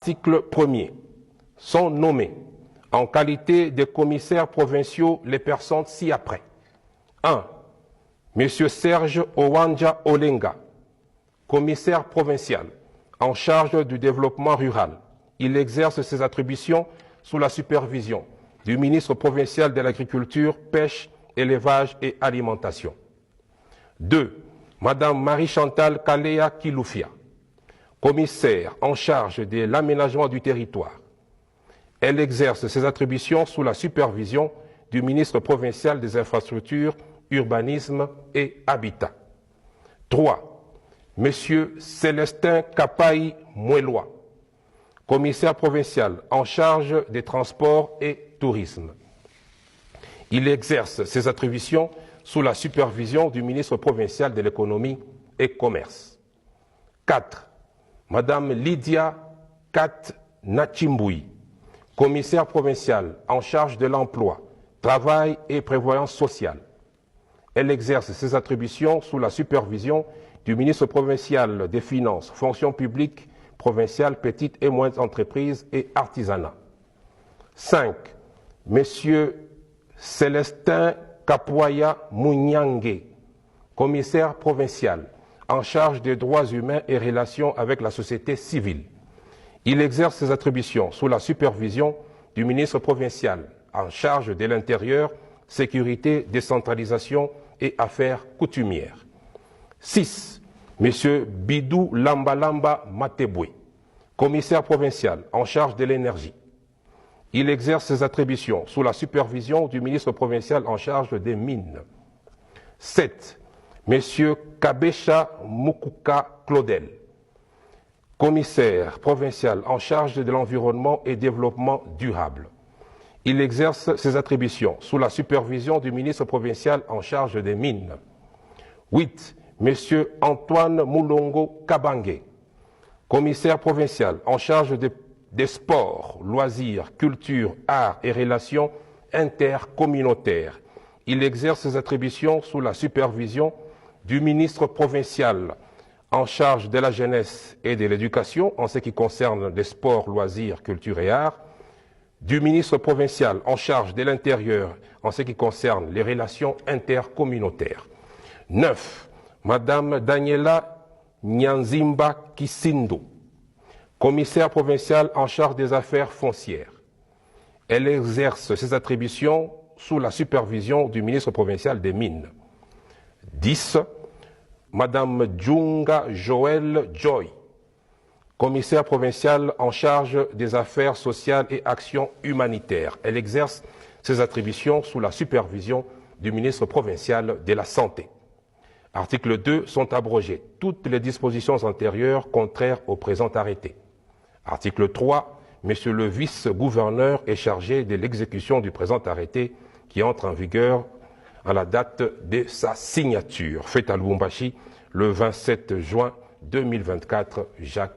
Article 1er. Sont nommés en qualité de commissaires provinciaux les personnes ci-après. 1. M. Serge Owanja Olenga, commissaire provincial en charge du développement rural. Il exerce ses attributions sous la supervision du ministre provincial de l'Agriculture, Pêche, Élevage et Alimentation. 2. Madame Marie-Chantal Kalea Kiloufia, commissaire en charge de l'aménagement du territoire. Elle exerce ses attributions sous la supervision du ministre provincial des Infrastructures, Urbanisme et Habitat. 3. Monsieur Célestin Kapai Mouelois, commissaire provincial en charge des transports et tourisme. Il exerce ses attributions sous la supervision du ministre provincial de l'économie et commerce. 4. Madame Lydia Kat Nachimboui, commissaire provincial en charge de l'emploi, travail et prévoyance sociale. Elle exerce ses attributions sous la supervision du ministre provincial des Finances, Fonction publique provinciale, petites et moyennes entreprises et artisanat. 5. Monsieur Célestin Kapoya Mounyangue, commissaire provincial en charge des droits humains et relations avec la société civile. Il exerce ses attributions sous la supervision du ministre provincial en charge de l'intérieur, sécurité, décentralisation et affaires coutumières. 6. Monsieur Bidou Lambalamba Mateboué, commissaire provincial en charge de l'énergie. Il exerce ses attributions sous la supervision du ministre provincial en charge des mines. 7. Monsieur Kabesha Mukuka Claudel, commissaire provincial en charge de l'environnement et développement durable. Il exerce ses attributions sous la supervision du ministre provincial en charge des mines. 8. Monsieur Antoine Moulongo Kabangue, commissaire provincial en charge des sports, loisirs, culture, arts et relations intercommunautaires. Il exerce ses attributions sous la supervision du ministre provincial en charge de la jeunesse et de l'éducation en ce qui concerne les sports, loisirs, culture et arts, du ministre provincial en charge de l'intérieur en ce qui concerne les relations intercommunautaires. 9. Madame Daniela Nyanzimba Kisindo, commissaire provincial en charge des affaires foncières. Elle exerce ses attributions sous la supervision du ministre provincial des Mines. 10. Madame Djunga Joël Joy, commissaire provincial en charge des affaires sociales et actions humanitaires. Elle exerce ses attributions sous la supervision du ministre provincial de la Santé. Article 2. Sont abrogées toutes les dispositions antérieures contraires au présent arrêté. Article 3. Monsieur le vice-gouverneur est chargé de l'exécution du présent arrêté qui entre en vigueur à la date de sa signature. Fait à Lubumbashi le 27 juin 2024. Jacques